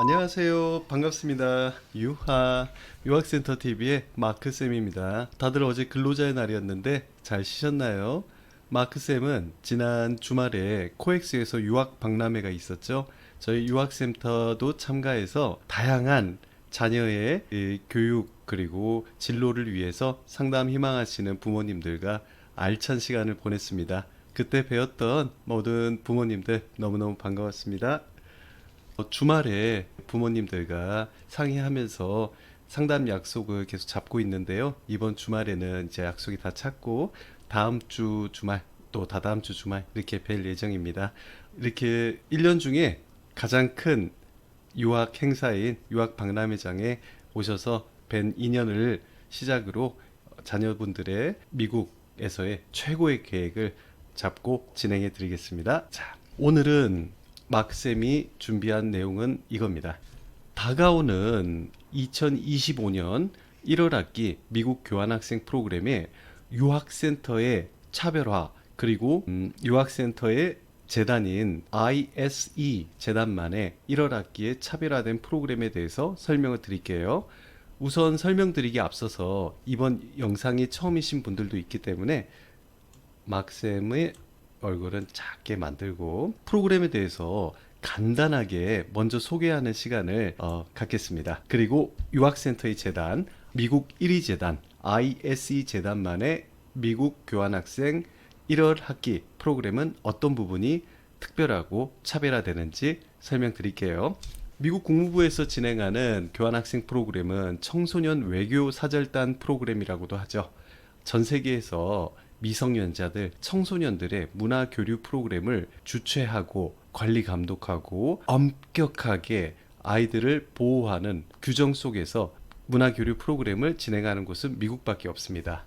안녕하세요. 반갑습니다. 유학센터 TV의 마크쌤입니다. 다들 어제 근로자의 날이었는데 잘 쉬셨나요? 마크쌤은 지난 주말에 코엑스에서 유학 박람회가 있었죠. 저희 유학센터도 참가해서 다양한 자녀의 이 교육 그리고 진로를 위해서 상담 희망하시는 부모님들과 알찬 시간을 보냈습니다. 그때 배웠던 모든 부모님들 너무너무 반가웠습니다. 주말에 부모님들과 상의하면서 상담 약속을 계속 잡고 있는데요. 이번 주말에는 이제 약속이 다 찼고 다음 주 주말 또 다다음 주 주말 이렇게 뵐 예정입니다. 이렇게 1년 중에 가장 큰 유학 행사인 유학 박람회장에 오셔서 뵌 인연을 시작으로 자녀분들의 미국에서의 최고의 계획을 잡고 진행해 드리겠습니다. 자, 오늘은 마크쌤이 준비한 내용은 이겁니다. 다가오는 2025년 1월 학기 미국 교환학생 프로그램의 유학센터의 차별화 그리고 유학센터의 재단인 ISE 재단만의 1월 학기에 차별화된 프로그램에 대해서 설명을 드릴게요. 우선 설명드리기 앞서서 이번 영상이 처음이신 분들도 있기 때문에 마크쌤의 얼굴은 작게 만들고 프로그램에 대해서 간단하게 먼저 소개하는 시간을 갖겠습니다. 그리고 유학센터의 재단, 미국 1위 재단, ISE 재단만의 미국 교환학생 1월 학기 프로그램은 어떤 부분이 특별하고 차별화되는지 설명드릴게요. 미국 국무부에서 진행하는 교환학생 프로그램은 청소년 외교 사절단 프로그램이라고도 하죠. 전 세계에서 미성년자들, 청소년들의 문화 교류 프로그램을 주최하고 관리 감독하고 엄격하게 아이들을 보호하는 규정 속에서 문화 교류 프로그램을 진행하는 곳은 미국밖에 없습니다.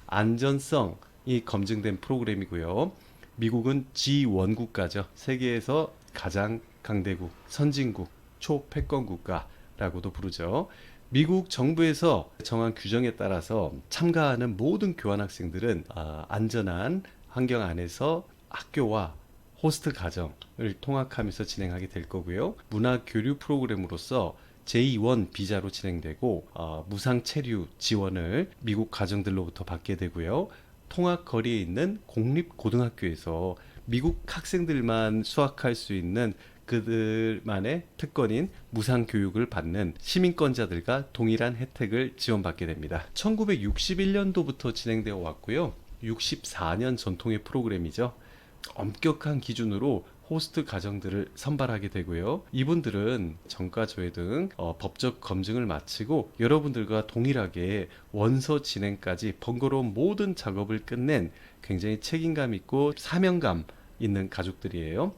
안전성이 검증된 프로그램이고요. 미국은 G1 국가죠. 세계에서 가장 강대국, 선진국, 초패권 국가라고도 부르죠. 미국 정부에서 정한 규정에 따라서 참가하는 모든 교환학생들은 안전한 환경 안에서 학교와 호스트 가정을 통학하면서 진행하게 될 거고요. 문화 교류 프로그램으로서 J1 비자로 진행되고 무상 체류 지원을 미국 가정들로부터 받게 되고요. 통학 거리에 있는 공립 고등학교에서 미국 학생들만 수학할 수 있는 그들만의 특권인 무상 교육을 받는 시민권자들과 동일한 혜택을 지원받게 됩니다. 1961년도부터 진행되어 왔고요. 64년 전통의 프로그램이죠. 엄격한 기준으로 호스트 가정들을 선발하게 되고요. 이분들은 전과조회 등 법적 검증을 마치고 여러분들과 동일하게 원서 진행까지 번거로운 모든 작업을 끝낸 굉장히 책임감 있고 사명감 있는 가족들이에요.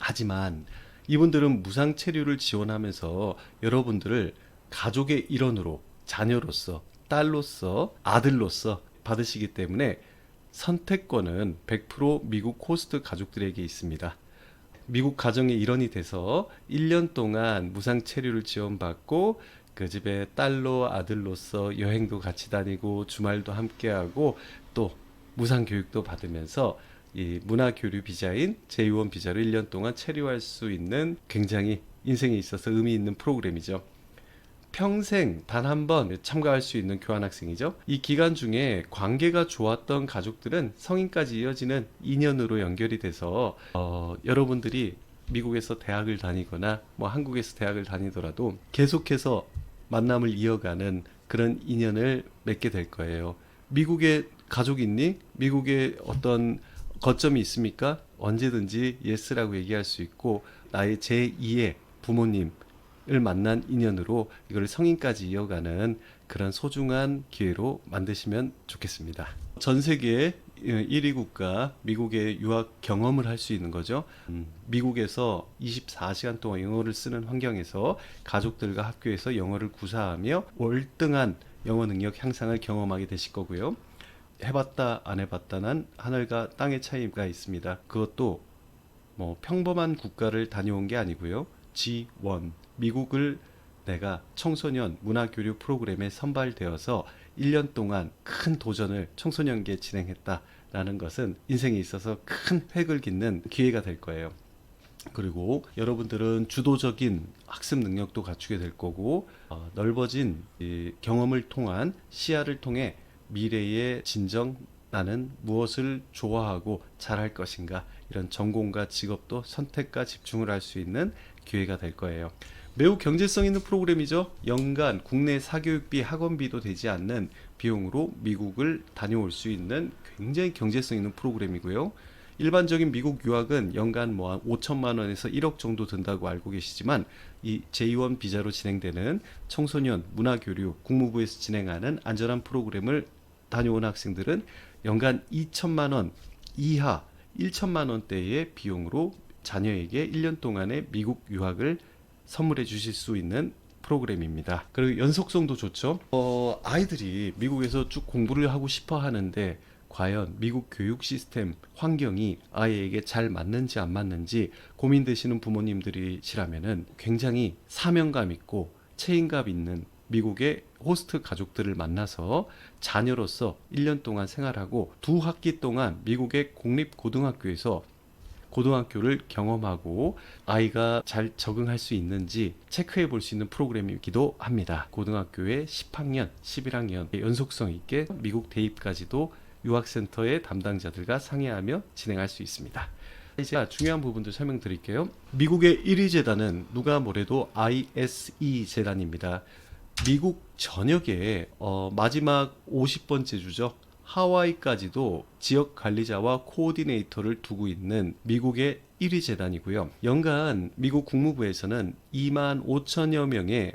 하지만 이분들은 무상 체류를 지원하면서 여러분들을 가족의 일원으로 자녀로서 딸로서 아들로서 받으시기 때문에 선택권은 100% 미국 호스트 가족들에게 있습니다. 미국 가정의 일원이 돼서 1년 동안 무상 체류를 지원받고 그 집에 딸로 아들로서 여행도 같이 다니고 주말도 함께하고 또 무상 교육도 받으면서 이 문화교류 비자인 J1 비자로 1년 동안 체류할 수 있는 굉장히 인생에 있어서 의미 있는 프로그램이죠. 평생 단 한 번 참가할 수 있는 교환학생이죠. 이 기간 중에 관계가 좋았던 가족들은 성인까지 이어지는 인연으로 연결이 돼서 여러분들이 미국에서 대학을 다니거나 뭐 한국에서 대학을 다니더라도 계속해서 만남을 이어가는 그런 인연을 맺게 될 거예요. 미국에 가족 있니? 미국에 어떤 거점이 있습니까? 언제든지 예스라고 얘기할 수 있고 나의 제2의 부모님을 만난 인연으로 이걸 성인까지 이어가는 그런 소중한 기회로 만드시면 좋겠습니다. 전 세계 1위 국가 미국의 유학 경험을 할 수 있는 거죠. 미국에서 24시간 동안 영어를 쓰는 환경에서 가족들과 학교에서 영어를 구사하며 월등한 영어 능력 향상을 경험하게 되실 거고요. 해봤다 안 해봤다는 하늘과 땅의 차이가 있습니다. 그것도 뭐 평범한 국가를 다녀온 게 아니고요. G1 미국을 내가 청소년 문화교류 프로그램에 선발되어서 1년 동안 큰 도전을 청소년기에 진행했다라는 것은 인생에 있어서 큰 획을 깃는 기회가 될 거예요. 그리고 여러분들은 주도적인 학습 능력도 갖추게 될 거고, 넓어진 이 경험을 통한 시야를 통해 미래의 진정 나는 무엇을 좋아하고 잘할 것인가, 이런 전공과 직업도 선택과 집중을 할 수 있는 기회가 될 거예요. 매우 경제성 있는 프로그램이죠. 연간 국내 사교육비 학원비도 되지 않는 비용으로 미국을 다녀올 수 있는 굉장히 경제성 있는 프로그램이고요. 일반적인 미국 유학은 연간 뭐 한 5천만 원에서 1억 정도 든다고 알고 계시지만, 이 J1 비자로 진행되는 청소년 문화교류 국무부에서 진행하는 안전한 프로그램을 다녀온 학생들은 연간 2천만 원 이하 1천만 원대의 비용으로 자녀에게 1년 동안의 미국 유학을 선물해 주실 수 있는 프로그램입니다. 그리고 연속성도 좋죠. 아이들이 미국에서 쭉 공부를 하고 싶어 하는데, 과연 미국 교육 시스템 환경이 아이에게 잘 맞는지 안 맞는지 고민되시는 부모님들이시라면은 굉장히 사명감 있고 책임감 있는 미국의 호스트 가족들을 만나서 자녀로서 1년 동안 생활하고 2학기 동안 미국의 공립고등학교에서 고등학교를 경험하고 아이가 잘 적응할 수 있는지 체크해 볼 수 있는 프로그램이기도 합니다. 고등학교의 10학년, 11학년 연속성 있게 미국 대입까지도 유학센터의 담당자들과 상의하며 진행할 수 있습니다. 이제 중요한 부분들 설명드릴게요. 미국의 1위 재단은 누가 뭐래도 ISE 재단입니다. 미국 전역에 마지막 50번째 주죠. 하와이까지도 지역 관리자와 코오디네이터를 두고 있는 미국의 1위 재단이고요. 연간 미국 국무부에서는 2만 5천여 명의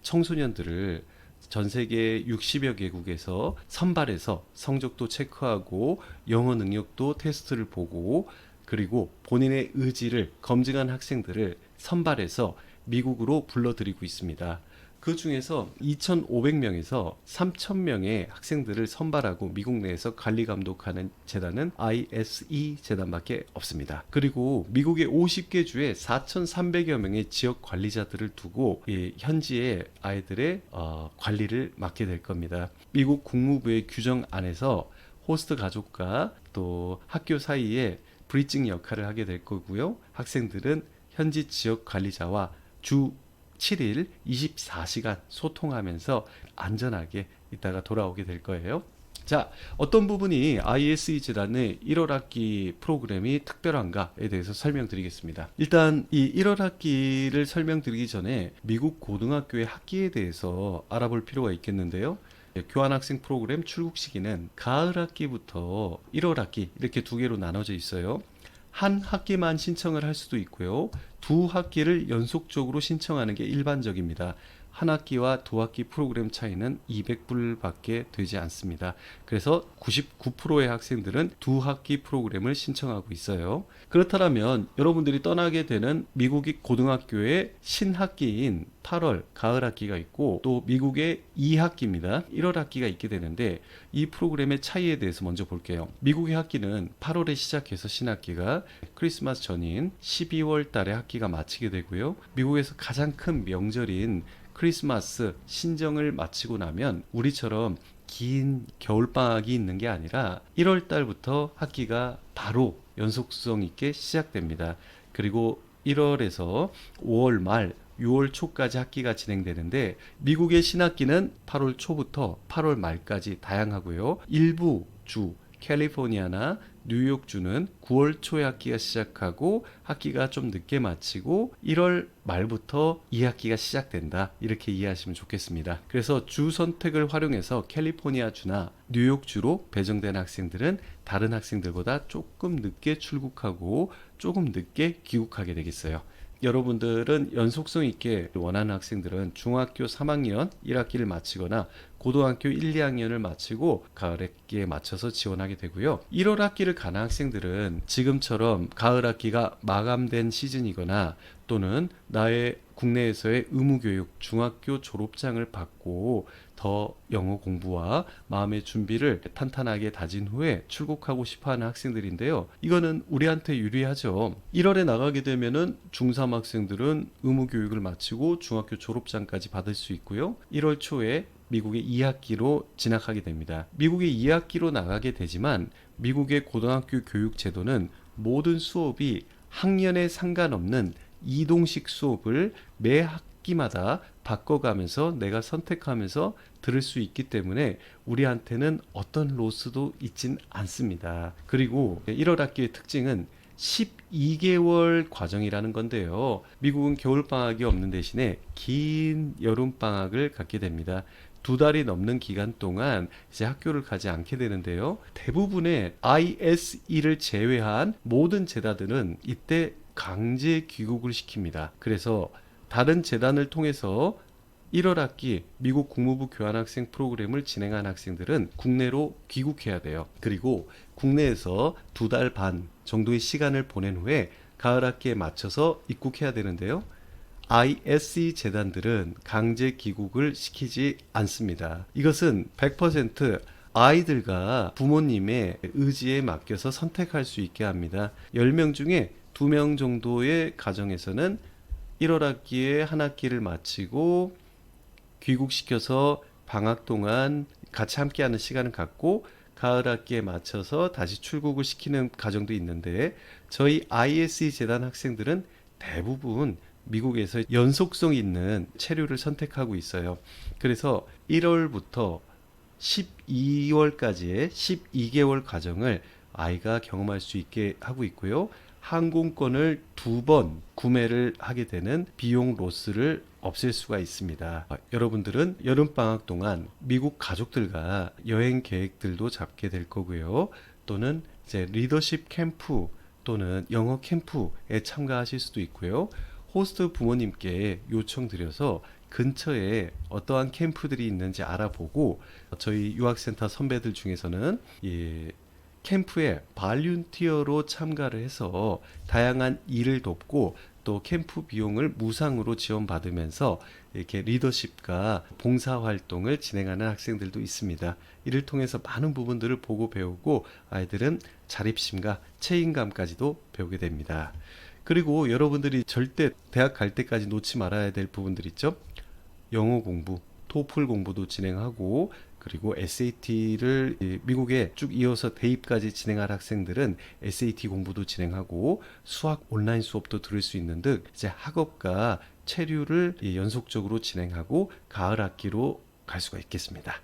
청소년들을 전 세계 60여 개국에서 선발해서 성적도 체크하고 영어 능력도 테스트를 보고, 그리고 본인의 의지를 검증한 학생들을 선발해서 미국으로 불러들이고 있습니다. 그 중에서 2,500명에서 3,000명의 학생들을 선발하고 미국 내에서 관리 감독하는 재단은 ISE 재단밖에 없습니다. 그리고 미국의 50개 주에 4,300여 명의 지역 관리자들을 두고 이 현지의 아이들의 관리를 맡게 될 겁니다. 미국 국무부의 규정 안에서 호스트 가족과 또 학교 사이에 브리징 역할을 하게 될 거고요. 학생들은 현지 지역 관리자와 주 7일 24시간 소통하면서 안전하게 이따가 돌아오게 될 거예요. 자, 어떤 부분이 ISE 재단의 1월 학기 프로그램이 특별한가에 대해서 설명드리겠습니다. 일단 이 1월 학기를 설명드리기 전에 미국 고등학교의 학기에 대해서 알아볼 필요가 있겠는데요. 교환학생 프로그램 출국 시기는 가을 학기부터 1월 학기 이렇게 두 개로 나눠져 있어요. 한 학기만 신청을 할 수도 있고요. 두 학기를 연속적으로 신청하는 게 일반적입니다. 한 학기와 두 학기 프로그램 차이는 200불밖에 되지 않습니다. 그래서 99%의 학생들은 두 학기 프로그램을 신청하고 있어요. 그렇다면 여러분들이 떠나게 되는 미국의 고등학교의 신학기인 8월 가을 학기가 있고, 또 미국의 2학기입니다. 1월 학기가 있게 되는데, 이 프로그램의 차이에 대해서 먼저 볼게요. 미국의 학기는 8월에 시작해서 신학기가 크리스마스 전인 12월 달에 학기가 마치게 되고요. 미국에서 가장 큰 명절인 크리스마스 신정을 마치고 나면 우리처럼 긴 겨울방학이 있는 게 아니라 1월 달부터 학기가 바로 연속성 있게 시작됩니다. 그리고 1월에서 5월 말 6월 초까지 학기가 진행되는데, 미국의 신학기는 8월 초부터 8월 말까지 다양하고요. 일부 주 캘리포니아나 뉴욕주는 9월 초에 학기가 시작하고 학기가 좀 늦게 마치고 1월 말부터 2학기가 시작된다, 이렇게 이해하시면 좋겠습니다. 그래서 주 선택을 활용해서 캘리포니아주나 뉴욕주로 배정된 학생들은 다른 학생들보다 조금 늦게 출국하고 조금 늦게 귀국하게 되겠어요. 여러분들은 연속성 있게 원하는 학생들은 중학교 3학년 1학기를 마치거나 고등학교 1, 2학년을 마치고 가을 학기에 맞춰서 지원하게 되고요. 1월 학기를 가는 학생들은 지금처럼 가을 학기가 마감된 시즌이거나 또는 나의 국내에서의 의무교육 중학교 졸업장을 받고 더 영어 공부와 마음의 준비를 탄탄하게 다진 후에 출국하고 싶어하는 학생들인데요. 이거는 우리한테 유리하죠. 1월에 나가게 되면은 중3 학생들은 의무교육을 마치고 중학교 졸업장까지 받을 수 있고요. 1월 초에 미국의 2학기로 진학하게 됩니다. 미국의 2학기로 나가게 되지만 미국의 고등학교 교육 제도는 모든 수업이 학년에 상관없는 이동식 수업을 매 학기마다 바꿔가면서 내가 선택하면서 들을 수 있기 때문에 우리한테는 어떤 로스도 있진 않습니다. 그리고 1월 학기의 특징은 12개월 과정이라는 건데요. 미국은 겨울방학이 없는 대신에 긴 여름방학을 갖게 됩니다. 2달이 넘는 기간 동안 이제 학교를 가지 않게 되는데요. 대부분의 ISE를 제외한 모든 재단들은 이때 강제 귀국을 시킵니다. 그래서 다른 재단을 통해서 1월 학기 미국 국무부 교환학생 프로그램을 진행한 학생들은 국내로 귀국해야 돼요. 그리고 국내에서 2달 반 정도의 시간을 보낸 후에 가을 학기에 맞춰서 입국해야 되는데요. ISE 재단들은 강제 귀국을 시키지 않습니다. 이것은 100% 아이들과 부모님의 의지에 맡겨서 선택할 수 있게 합니다. 10명 중에 2명 정도의 가정에서는 1월 학기에 한 학기를 마치고 귀국시켜서 방학 동안 같이 함께하는 시간을 갖고 가을 학기에 맞춰서 다시 출국을 시키는 가정도 있는데, 저희 ISE 재단 학생들은 대부분 미국에서 연속성 있는 체류를 선택하고 있어요. 그래서 1월부터 12월까지의 12개월 과정을 아이가 경험할 수 있게 하고 있고요. 항공권을 2번 구매를 하게 되는 비용 로스를 없앨 수가 있습니다. 여러분들은 여름방학 동안 미국 가족들과 여행 계획들도 잡게 될 거고요. 또는 이제 리더십 캠프 또는 영어 캠프에 참가하실 수도 있고요. 호스트 부모님께 요청드려서 근처에 어떠한 캠프들이 있는지 알아보고, 저희 유학센터 선배들 중에서는 캠프에 발륜티어로 참가를 해서 다양한 일을 돕고 또 캠프 비용을 무상으로 지원받으면서 이렇게 리더십과 봉사활동을 진행하는 학생들도 있습니다. 이를 통해서 많은 부분들을 보고 배우고 아이들은 자립심과 책임감까지도 배우게 됩니다. 그리고 여러분들이 절대 대학 갈 때까지 놓지 말아야 될 부분들 있죠. 영어 공부, 토플 공부도 진행하고, 그리고 SAT를 미국에 쭉 이어서 대입까지 진행할 학생들은 SAT 공부도 진행하고 수학 온라인 수업도 들을 수 있는 등 이제 학업과 체류를 연속적으로 진행하고 가을 학기로 갈 수가 있겠습니다.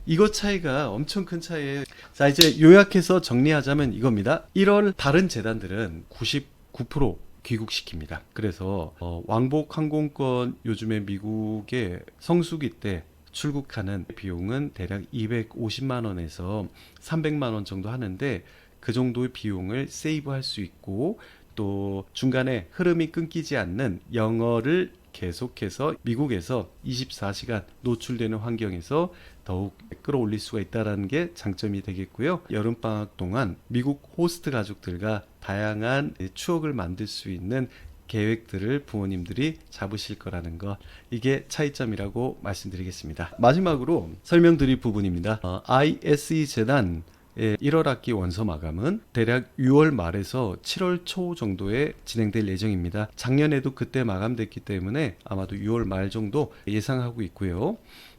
이것 차이가 엄청 큰 차이예요. 자, 이제 요약해서 정리하자면 이겁니다. 1월 다른 재단들은 99% 귀국시킵니다. 그래서 왕복 항공권 요즘에 미국의 성수기 때 출국하는 비용은 대략 250만 원에서 300만 원 정도 하는데, 그 정도의 비용을 세이브할 수 있고 또 중간에 흐름이 끊기지 않는 영어를 계속해서 미국에서 24시간 노출되는 환경에서 더욱 끌어올릴 수가 있다는 게 장점이 되겠고요. 여름방학 동안 미국 호스트 가족들과 다양한 추억을 만들 수 있는 계획들을 부모님들이 잡으실 거라는 것, 이게 차이점이라고 말씀드리겠습니다. 마지막으로 설명드릴 부분입니다. ISE 재단 1월 학기 원서 마감은 대략 6월 말에서 7월 초 정도에 진행될 예정입니다. 작년에도 그때 마감됐기 때문에 아마도 6월 말 정도 예상하고 있고요.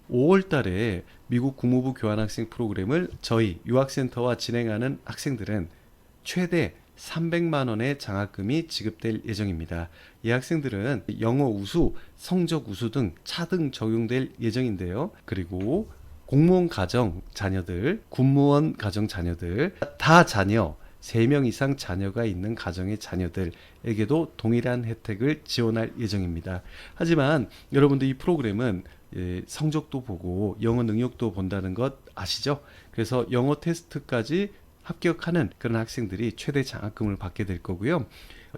5월 달에 미국 국무부 교환학생 프로그램을 저희 유학센터와 진행하는 학생들은 최대 300만 원의 장학금이 지급될 예정입니다. 이 학생들은 영어 우수, 성적 우수 등 차등 적용될 예정인데요. 그리고 공무원 가정 자녀들, 군무원 가정 자녀들, 다 자녀, 3명 이상 자녀가 있는 가정의 자녀들에게도 동일한 혜택을 지원할 예정입니다. 하지만 여러분들 이 프로그램은 성적도 보고 영어 능력도 본다는 것 아시죠? 그래서 영어 테스트까지 합격하는 그런 학생들이 최대 장학금을 받게 될 거고요.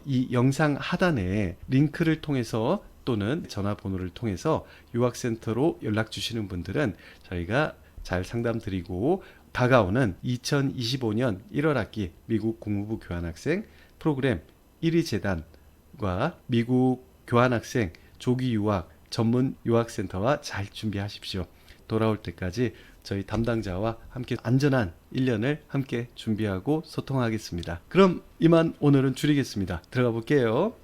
이 영상 하단에 링크를 통해서 또는 전화번호를 통해서 유학센터로 연락 주시는 분들은 저희가 잘 상담드리고, 다가오는 2025년 1월 학기 미국 국무부 교환학생 프로그램 1위 재단과 미국 교환학생 조기 유학 전문 유학센터와 잘 준비하십시오. 돌아올 때까지 저희 담당자와 함께 안전한 1년을 함께 준비하고 소통하겠습니다. 그럼 이만 오늘은 줄이겠습니다. 들어가 볼게요.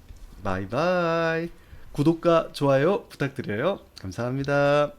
바이바이. 구독과 좋아요 부탁드려요. 감사합니다.